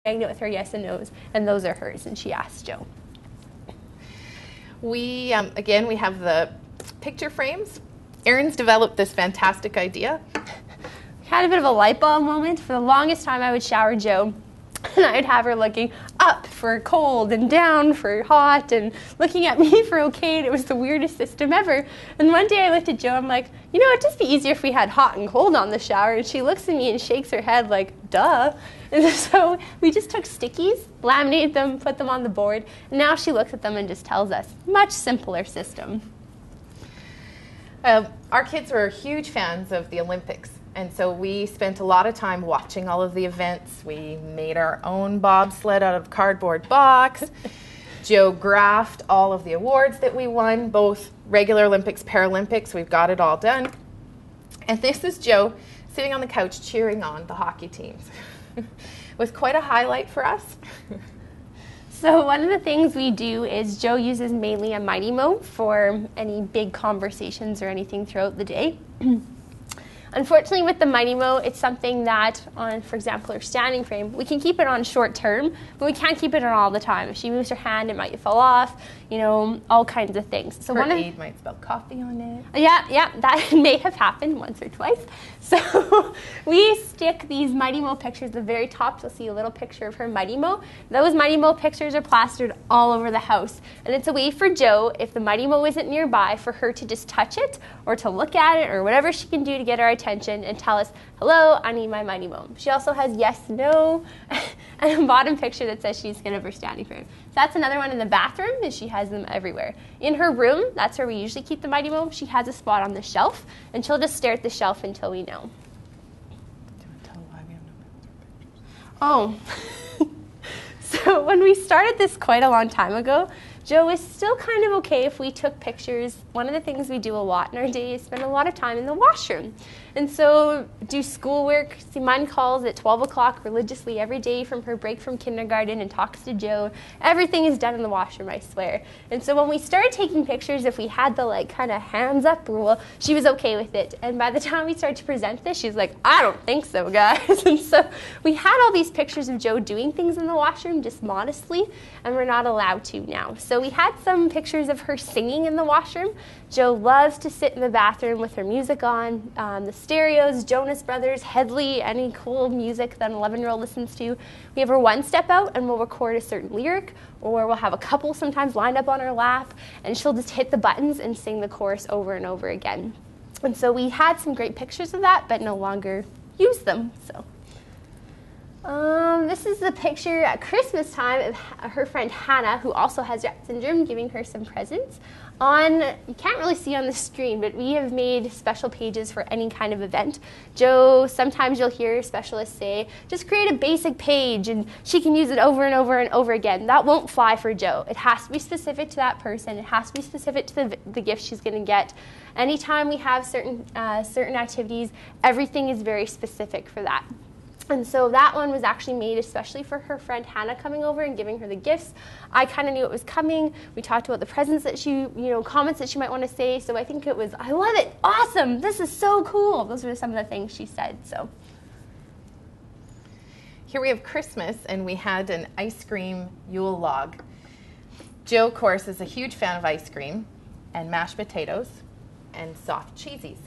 magnet with her yes and no's, and those are hers, and she asked Joe. We, again, we have the picture frames. Erin's developed this fantastic idea. Had a bit of a light bulb moment. For the longest time, I would shower Joe, and I'd have her looking up for cold and down for hot and looking at me for okay, and it was the weirdest system ever. And one day I looked at Joe, I'm like, you know, it'd just be easier if we had hot and cold on the shower. And she looks at me and shakes her head like, duh. And so we just took stickies, laminated them, put them on the board, and now she looks at them and just tells us, much simpler system. Our kids were huge fans of the Olympics, and so we spent a lot of time watching all of the events. We made our own bobsled out of a cardboard box. Joe graphed all of the awards that we won, both regular Olympics, Paralympics. We've got it all done. And this is Joe sitting on the couch cheering on the hockey teams. It was quite a highlight for us. So one of the things we do is Joe uses mainly a Mighty Mo for any big conversations or anything throughout the day. Unfortunately, with the Mighty Mo, it's something that on, for example, her standing frame, we can keep it on short term, but we can't keep it on all the time. If she moves her hand, it might fall off, you know, all kinds of things. So her aide might spill coffee on it. Yeah, that may have happened once or twice. So we stick these Mighty Mo pictures at the very top. You'll see a little picture of her Mighty Mo. Those Mighty Mo pictures are plastered all over the house. And it's a way for Joe, if the Mighty Mo isn't nearby, for her to just touch it or to look at it or whatever she can do to get our attention and tell us, hello, I need my Mighty Mo. She also has yes, no, and a bottom picture that says she's going to her standing frame. So that's another one in the bathroom, and she has them everywhere. In her room, that's where we usually keep the Mighty Mo. She has a spot on the shelf, and she'll just stare at the shelf until we know. Do you want to tell why we have no pictures? Oh. So when we started this quite a long time ago, Joe is still kind of okay if we took pictures. One of the things we do a lot in our day is spend a lot of time in the washroom. And so do schoolwork. Simone calls at 12 o'clock religiously every day from her break from kindergarten and talks to Joe. Everything is done in the washroom, I swear. And so when we started taking pictures, if we had the like kind of hands up rule, she was okay with it. And by the time we started to present this, she's like, I don't think so, guys. And so we had all these pictures of Joe doing things in the washroom just modestly, and we're not allowed to now. So we had some pictures of her singing in the washroom. Joe loves to sit in the bathroom with her music on, the stereos, Jonas Brothers, Headley, any cool music that an 11-year-old listens to. We have her one step out and we'll record a certain lyric, or we'll have a couple sometimes lined up on her lap, and she'll just hit the buttons and sing the chorus over and over again. And so we had some great pictures of that, but no longer use them. So. This is the picture at Christmas time of her friend Hannah, who also has Rett syndrome, giving her some presents. You can't really see on the screen, but we have made special pages for any kind of event. Joe, sometimes you'll hear specialists say, just create a basic page and she can use it over and over and over again. That won't fly for Joe. It has to be specific to that person. It has to be specific to the gift she's going to get. Anytime we have certain activities, everything is very specific for that. And so that one was actually made especially for her friend Hannah coming over and giving her the gifts. I kind of knew it was coming. We talked about the presents that she, comments that she might want to say. So I think it was, I love it, awesome, this is so cool. Those were some of the things she said. So here we have Christmas, and we had an ice cream Yule log. Joe, of course, is a huge fan of ice cream and mashed potatoes and soft cheesies.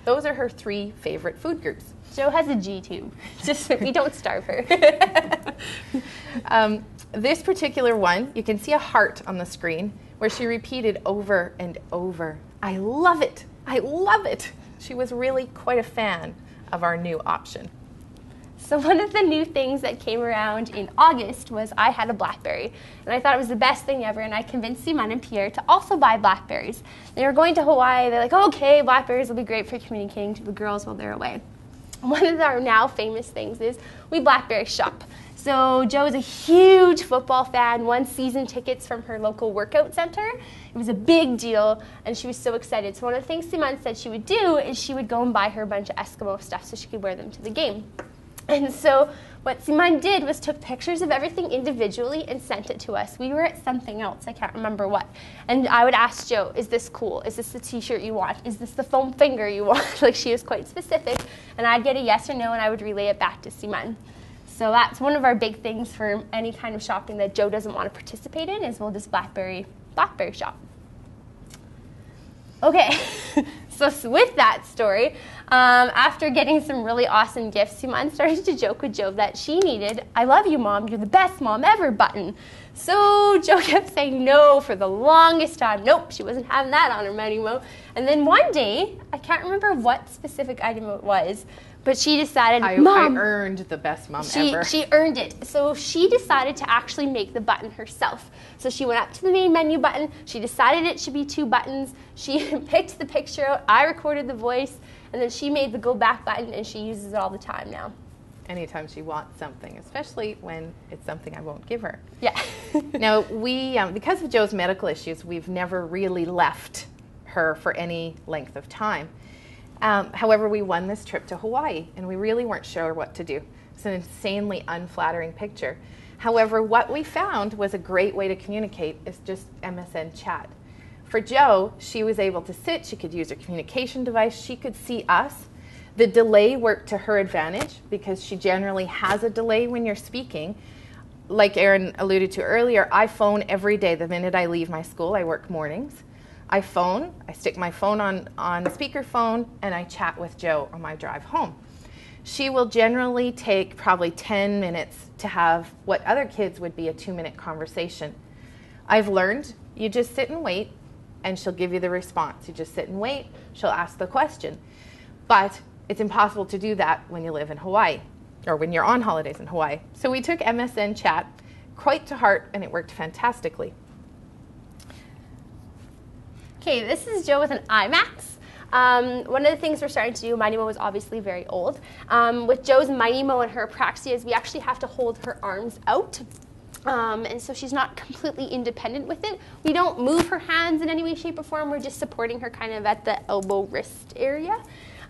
Those are her 3 favorite food groups. Joe has a G too. Just we don't starve her. This particular one, you can see a heart on the screen where she repeated over and over, I love it, I love it. She was really quite a fan of our new option. So one of the new things that came around in August was I had a BlackBerry, and I thought it was the best thing ever, and I convinced Simone and Pierre to also buy BlackBerries. They were going to Hawaii. They're like, okay, BlackBerries will be great for communicating to the girls while they're away. One of our now famous things is we BlackBerry shop. So Joe is a huge football fan, won season tickets from her local workout center. It was a big deal, and she was so excited. So one of the things Simone said she would do is she would go and buy her a bunch of Eskimo stuff so she could wear them to the game. And so what Simone did was took pictures of everything individually and sent it to us. We were at something else, I can't remember what. And I would ask Joe, is this cool? Is this the t-shirt you want? Is this the foam finger you want? Like, she was quite specific. And I'd get a yes or no, and I would relay it back to Simone. So that's one of our big things for any kind of shopping that Joe doesn't want to participate in, is we'll just Blackberry shop. Okay, so with that story, after getting some really awesome gifts, Suman started to joke with Joe that she needed "I love you, Mom, you're the best mom ever" button. So Joe kept saying no for the longest time. Nope, she wasn't having that on her Manimo. And then one day, I can't remember what specific item it was, but she decided, Mom, I earned the best mom ever. She earned it. So she decided to actually make the button herself. So she went up to the main menu button. She decided it should be 2 buttons. She picked the picture out. I recorded the voice. And then she made the go back button, and she uses it all the time now. Anytime she wants something, especially when it's something I won't give her. Yeah. Now, we, because of Joe's medical issues, we've never really left her for any length of time. However, we won this trip to Hawaii, and we really weren't sure what to do. It's an insanely unflattering picture. However, what we found was a great way to communicate is just MSN chat. For Joe, she was able to sit, she could use her communication device, she could see us. The delay worked to her advantage because she generally has a delay when you're speaking. Like Erin alluded to earlier, I phone every day the minute I leave my school. I work mornings. I phone, I stick my phone on speakerphone, and I chat with Joe on my drive home. She will generally take probably 10 minutes to have what other kids would be a 2-minute conversation. I've learned you just sit and wait, and she'll give you the response. You just sit and wait, she'll ask the question. But it's impossible to do that when you live in Hawaii, or when you're on holidays in Hawaii. So we took MSN chat quite to heart, and it worked fantastically. Okay, this is Joe with an IMAX. One of the things we're starting to do, Manimo is obviously very old. With Joe's Manimo and her apraxias, we actually have to hold her arms out. And so she's not completely independent with it. We don't move her hands in any way, shape, or form. We're just supporting her kind of at the elbow wrist area.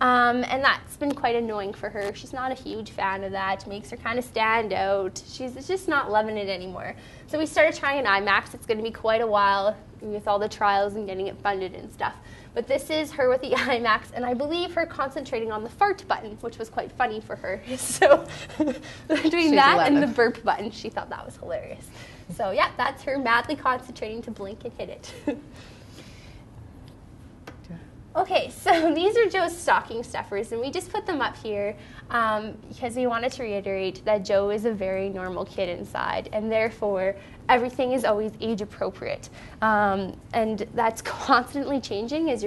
And that's been quite annoying for her. She's not a huge fan of that. It makes her kind of stand out. She's just not loving it anymore. So we started trying an IMAX. It's going to be quite a while with all the trials and getting it funded and stuff. But this is her with the IMAX, and I believe her concentrating on the fart button, which was quite funny for her. So doing that 11. And the burp button, she thought that was hilarious. So yeah, that's her madly concentrating to blink and hit it. Okay, so these are Joe's stocking stuffers, and we just put them up here because we wanted to reiterate that Joe is a very normal kid inside, and therefore everything is always age appropriate. And that's constantly changing as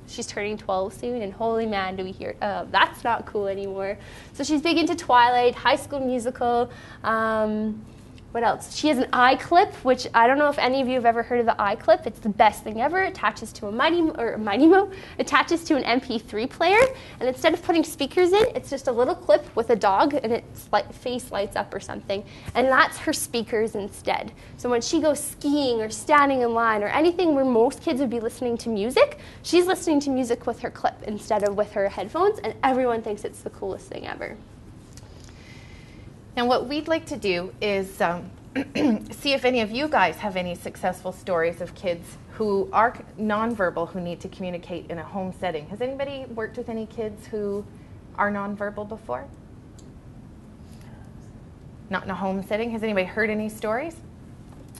she's turning 12 soon, and holy man, do we hear, that's not cool anymore. So she's big into Twilight, High School Musical, what else? She has an iClip, which I don't know if any of you have ever heard of the iClip. It's the best thing ever. It attaches to a Manimo, attaches to an MP3 player, and instead of putting speakers in, it's just a little clip with a dog, and its face lights up or something, and that's her speakers instead. So when she goes skiing or standing in line or anything where most kids would be listening to music, she's listening to music with her clip instead of with her headphones, and everyone thinks it's the coolest thing ever. And what we'd like to do is see if any of you guys have any successful stories of kids who are nonverbal who need to communicate in a home setting. Has anybody worked with any kids who are nonverbal before? Not in a home setting. Has anybody heard any stories?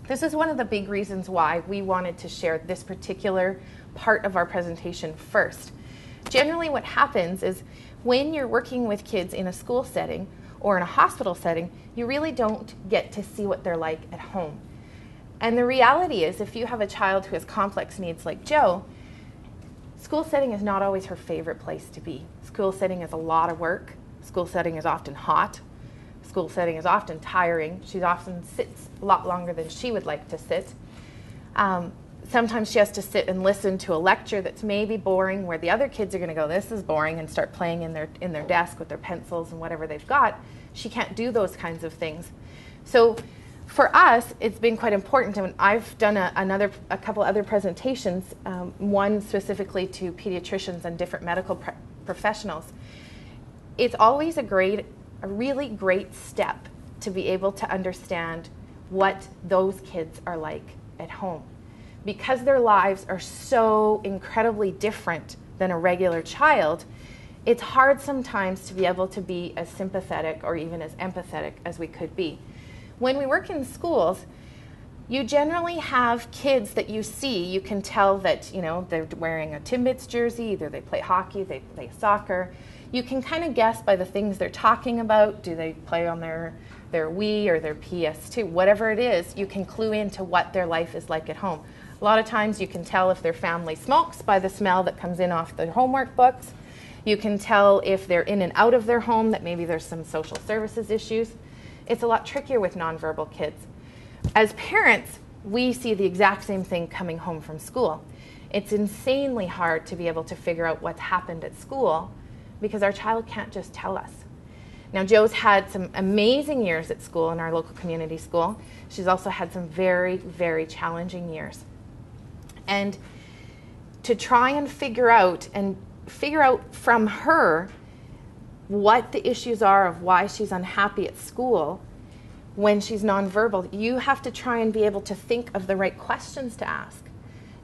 This is one of the big reasons why we wanted to share this particular part of our presentation first. Generally what happens is when you're working with kids in a school setting or in a hospital setting, you really don't get to see what they're like at home. And the reality is, if you have a child who has complex needs like Joe, school setting is not always her favorite place to be. School setting is a lot of work. School setting is often hot. School setting is often tiring. She often sits a lot longer than she would like to sit. Sometimes she has to sit and listen to a lecture that's maybe boring, where the other kids are going to go, this is boring, and start playing in their desk with their pencils and whatever they've got. She can't do those kinds of things. So for us, it's been quite important, and I've done a couple other presentations, one specifically to pediatricians and different medical professionals. It's always a really great step to be able to understand what those kids are like at home. Because their lives are so incredibly different than a regular child, it's hard sometimes to be able to be as sympathetic or even as empathetic as we could be. When we work in schools, you generally have kids that you see, you can tell that, you know, they're wearing a Timbits jersey, either they play hockey, they play soccer. You can kind of guess by the things they're talking about. Do they play on their Wii or their PS2? Whatever it is, you can clue into what their life is like at home. A lot of times you can tell if their family smokes by the smell that comes in off their homework books. You can tell if they're in and out of their home, that maybe there's some social services issues. It's a lot trickier with nonverbal kids. As parents, we see the exact same thing coming home from school. It's insanely hard to be able to figure out what's happened at school because our child can't just tell us. Now, Jo's had some amazing years at school in our local community school. She's also had some very, very challenging years. And to try and figure out from her what the issues are of why she's unhappy at school when she's nonverbal, you have to try and be able to think of the right questions to ask.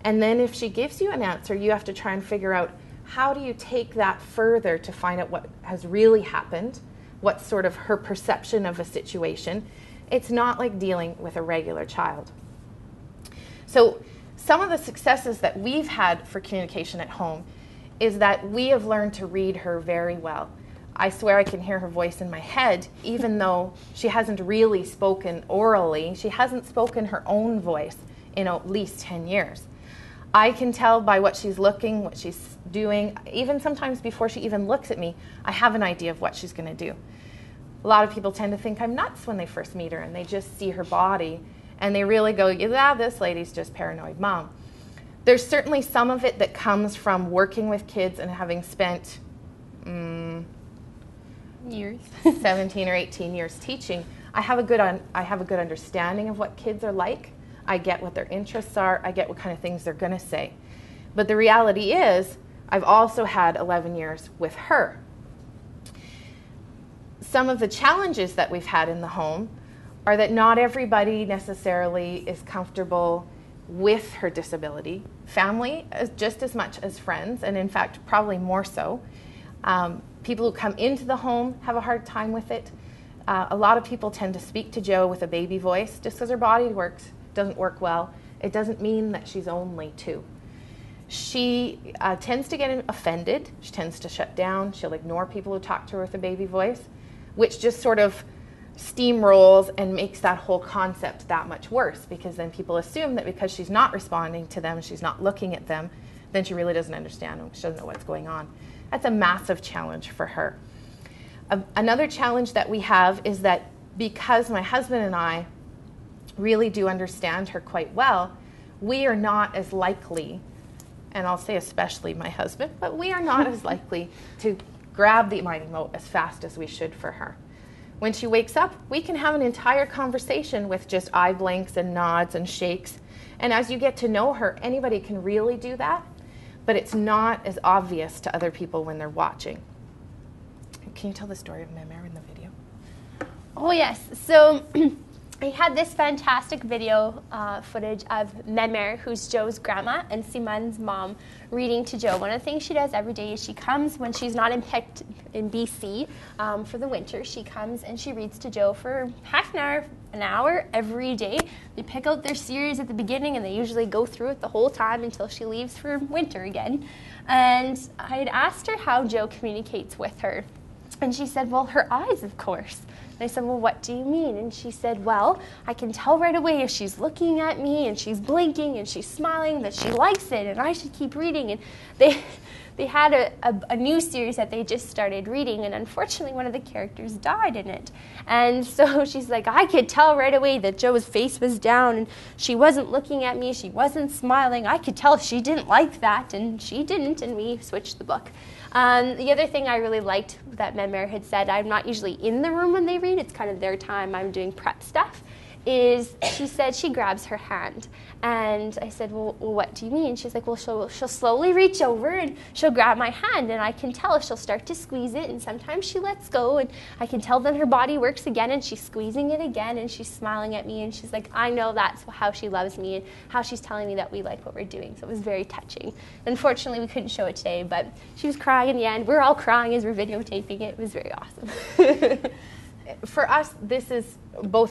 And then if she gives you an answer, you have to try and figure out how do you take that further to find out what has really happened, what's sort of her perception of a situation. It's not like dealing with a regular child. So some of the successes that we've had for communication at home is that we have learned to read her very well. I swear I can hear her voice in my head, even though she hasn't really spoken orally. She hasn't spoken her own voice in at least 10 years. I can tell by what she's looking, what she's doing, even sometimes before she even looks at me, I have an idea of what she's going to do. A lot of people tend to think I'm nuts when they first meet her and they just see her body and they really go, yeah, this lady's just paranoid mom. There's certainly some of it that comes from working with kids and having spent years, 17 or 18 years teaching. I have a good understanding of what kids are like. I get what their interests are. I get what kind of things they're going to say. But the reality is, I've also had 11 years with her. Some of the challenges that we've had in the home are that not everybody necessarily is comfortable with her disability. Family, just as much as friends, and in fact, probably more so. People who come into the home have a hard time with it. A lot of people tend to speak to Jo with a baby voice. Just because her body doesn't work well, it doesn't mean that she's only 2. She tends to get offended. She tends to shut down. She'll ignore people who talk to her with a baby voice, which just sort of steamrolls and makes that whole concept that much worse, because then people assume that because she's not responding to them, she's not looking at them, then she really doesn't understand them. She doesn't know what's going on. That's a massive challenge for her. Another challenge that we have is that because my husband and I really do understand her quite well, we are not as likely, and I'll say especially my husband, but we are not as likely to grab the mighty moat as fast as we should for her. When she wakes up, we can have an entire conversation with just eye blinks and nods and shakes. And as you get to know her, anybody can really do that, but it's not as obvious to other people when they're watching. Can you tell the story of Memer in the video? Oh yes, so I had this fantastic video footage of Memer, who's Jo's grandma, and Simon's mom, reading to Jo. One of the things she does every day is she comes, when she's not in BC for the winter, she comes and she reads to Jo for half an hour every day. They pick out their series at the beginning and they usually go through it the whole time until she leaves for winter again. And I had asked her how Jo communicates with her. And she said, well, her eyes, of course. And I said, well, what do you mean? And she said, well, I can tell right away if she's looking at me and she's blinking and she's smiling that she likes it and I should keep reading. And they had a new series that they just started reading, and unfortunately one of the characters died in it. And so she's like, I could tell right away that Jo's face was down and she wasn't looking at me, she wasn't smiling. I could tell she didn't like that, and she didn't, and we switched the book. The other thing I really liked that Memer had said, I'm not usually in the room when they read, it's kind of their time, I'm doing prep stuff. is she said she grabs her hand. And I said, well, what do you mean? She's like, well, she'll slowly reach over and she'll grab my hand, and I can tell she'll start to squeeze it, and sometimes she lets go, and I can tell then her body works again, and she's squeezing it again, and she's smiling at me, and she's like, I know that's how she loves me and how she's telling me that we like what we're doing. So it was very touching. Unfortunately, we couldn't show it today, but she was crying in the end. We're all crying as we're videotaping it. It was very awesome. For us, this is both